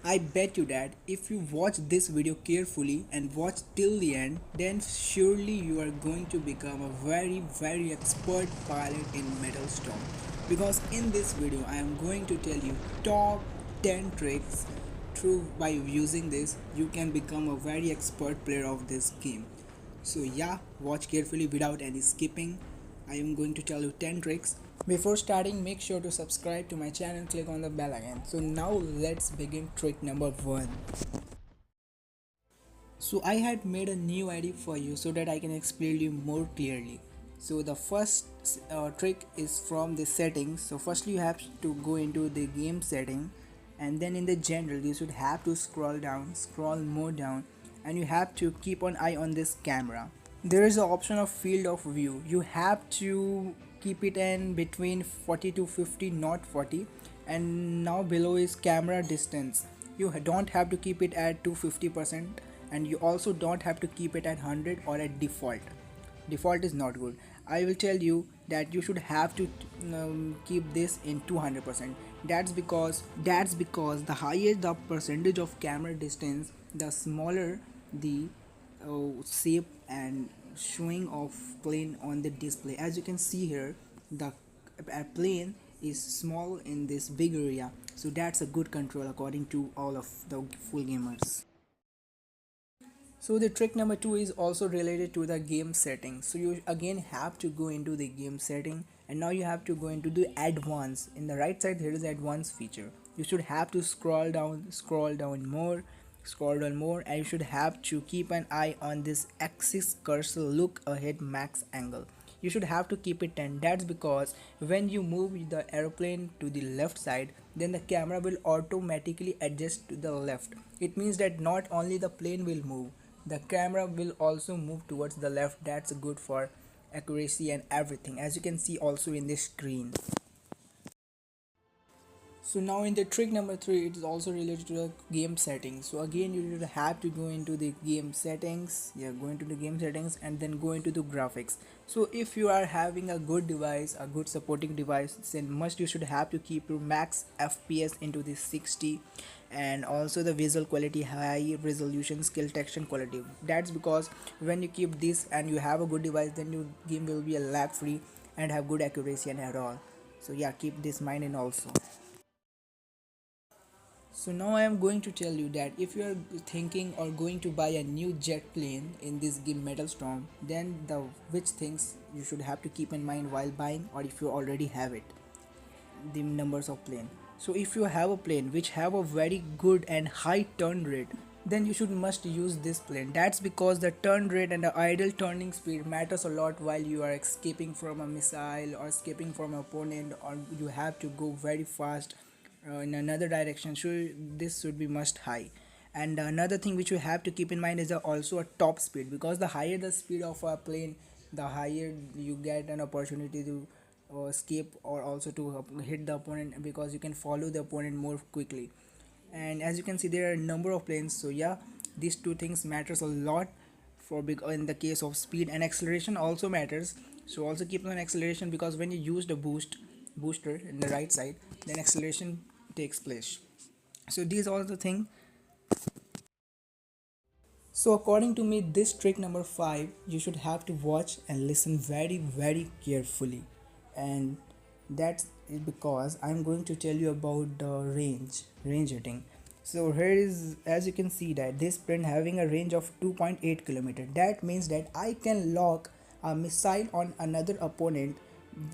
I bet you that if you watch this video carefully and watch till the end, then surely you are going to become a very expert pilot in Metalstorm. Because in this video I am going to tell you top 10 tricks through by using this you can become a very expert player of this game. So yeah, watch carefully without any skipping. I am going to tell you 10 tricks. Before starting, make sure to subscribe to my channel and click on the bell again. So now let's begin trick number 1. So I had made a new ID for you so that I can explain you more clearly. So the first trick is from the settings. So firstly you have to go into the game setting, and then in the general you should have to scroll more down, and you have to keep an eye on this camera. There is an option of field of view. You have to keep it in between 40 to 50, not 40. And now below is camera distance. You don't have to keep it at 250%, and you also don't have to keep it at 100 or at default is not good. I will tell you that you should have to keep this in 200%. That's because the higher the percentage of camera distance, the smaller the shape and showing of plane on the display. As you can see here, the plane is small in this big area, so that's a good control according to all of the full gamers. So the trick number 2 is also related to the game setting. So you again have to go into the game setting, and now you have to go into the advanced. In the right side there is advanced feature. You should have to scroll down more, and you should have to keep an eye on this axis cursor look ahead max angle. You should have to keep it 10. That's because when you move the airplane to the left side, then the camera will automatically adjust to the left. It means that not only the plane will move, the camera will also move towards the left. That's good for accuracy and everything, as you can see also in this screen. So now in the trick number 3, it is also related to the game settings. So again you will have to go into the game settings. Yeah, go into the game settings and then go into the graphics. So if you are having a good device, a good supporting device, then must you should have to keep your max FPS into the 60, and also the visual quality high resolution, skill texture quality. That's because when you keep this and you have a good device, then your game will be a lag free and have good accuracy and all. So yeah, keep this mind in also. So now I am going to tell you that if you are thinking or going to buy a new jet plane in this game Metalstorm, then the which things you should have to keep in mind while buying, or if you already have it, the numbers of plane. So if you have a plane which have a very good and high turn rate, then you should must use this plane. That's because the turn rate and the idle turning speed matters a lot while you are escaping from a missile or escaping from an opponent, or you have to go very fast in another direction. So this should be must high. And another thing which you have to keep in mind is also a top speed, because the higher the speed of a plane, the higher you get an opportunity to escape, or also to hit the opponent, because you can follow the opponent more quickly. And as you can see, there are a number of planes. So yeah, these two things matters a lot for big in the case of speed, and acceleration also matters. So also keep on acceleration, because when you use the booster in the right side, then acceleration takes place. So these are the thing. So according to me, this trick number 5 you should have to watch and listen very carefully, and that's it because I'm going to tell you about the range hitting. So here is, as you can see, that this print having a range of 2.8 kilometer. That means that I can lock a missile on another opponent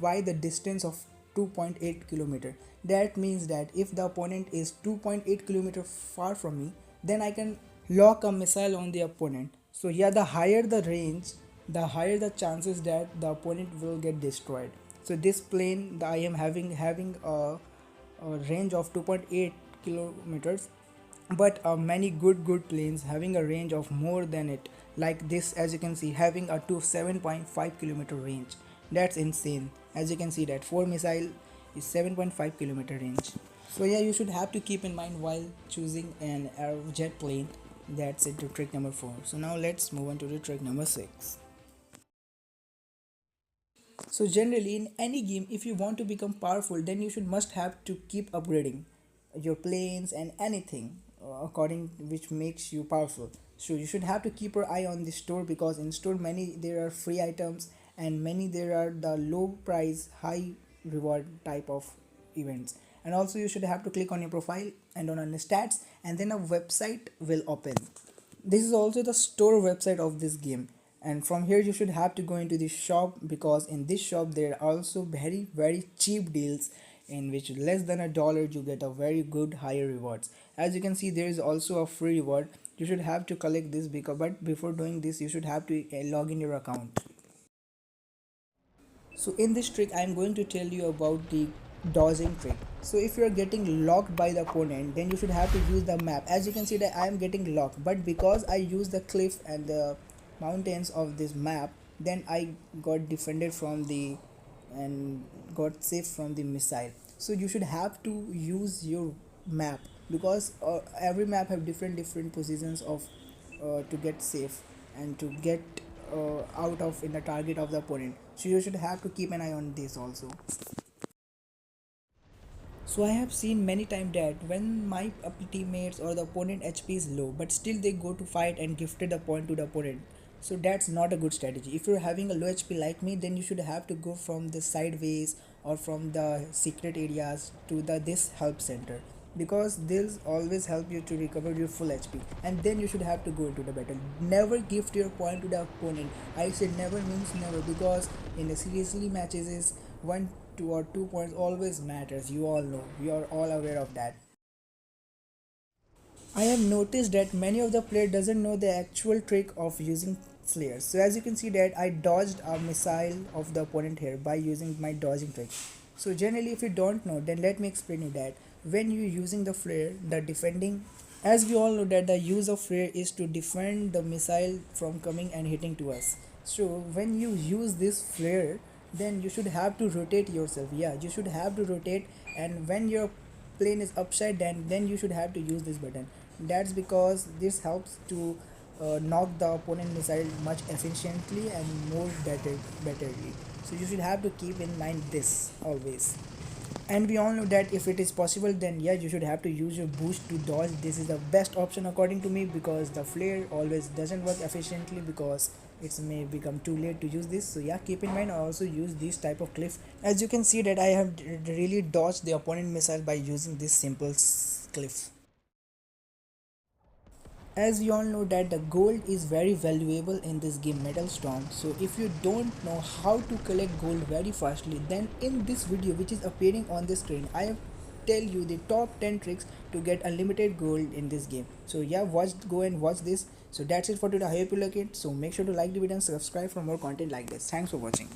by the distance of 2.8 kilometer. That means that if the opponent is 2.8 kilometer far from me, then I can lock a missile on the opponent. So yeah, the higher the range, the higher the chances that the opponent will get destroyed. So this plane I am having a range of 2.8 kilometers, but many good planes having a range of more than it, like this, as you can see, having a to 7.5 kilometer range. That's insane. As you can see that 4 missile is 7.5 kilometer range. So yeah, you should have to keep in mind while choosing an jet plane. That's it to trick number 4. So now let's move on to the trick number 6. So generally in any game, if you want to become powerful, then you should must have to keep upgrading your planes and anything. according which makes you powerful. So you should have to keep your eye on the store, because in store many there are free items, and many there are the low price high reward type of events. And also you should have to click on your profile and on the stats, and then a website will open. This is also the store website of this game, and from here you should have to go into the shop, because in this shop there are also very cheap deals, in which less than $1 you get a very good higher rewards. As you can see, there is also a free reward. You should have to collect this, because but before doing this you should have to log in your account. So in this trick I am going to tell you about the dodging trick. So if you are getting locked by the opponent, then you should have to use the map. As you can see that I am getting locked, but because I use the cliff and the mountains of this map, then I got defended from the and got safe from the missile. So you should have to use your map, because every map have different positions of to get safe and to get out of in the target of the opponent. So you should have to keep an eye on this also. So I have seen many times that when my teammates or the opponent HP is low, but still they go to fight and gifted the point to the opponent. So that's not a good strategy. If you're having a low HP like me, then you should have to go from the sideways or from the secret areas to the this help center, because they'll always help you to recover your full HP, and then you should have to go into the battle. Never gift your point to the opponent. I said never means never, because in the seriously matches is 1, 2 or 2 points always matters. You all know, we are all aware of that. I have noticed that many of the player doesn't know the actual trick of using flares. So as you can see that I dodged a missile of the opponent here by using my dodging trick. So generally if you don't know, then let me explain you that when you're using the flare, the defending, as we all know that the use of flare is to defend the missile from coming and hitting to us. So when you use this flare, then you should have to rotate yourself. Yeah, you should have to rotate, and when your plane is upside down, then you should have to use this button. That's because this helps to knock the opponent missile much efficiently and more betterly. So you should have to keep in mind this always. And we all know that if it is possible, then yeah, you should have to use your boost to dodge. This is the best option according to me, because the flare always doesn't work efficiently, because it may become too late to use this. So yeah, keep in mind I also use this type of cliff. As you can see that I have really dodged the opponent missile by using this simple cliff. As we all know that the gold is very valuable in this game Metalstorm. So if you don't know how to collect gold very fastly, then in this video which is appearing on the screen, I have tell you the top 10 tricks to get unlimited gold in this game. So yeah, go and watch this. So that's it for today. I hope you like it. So make sure to like the video and subscribe for more content like this. Thanks for watching.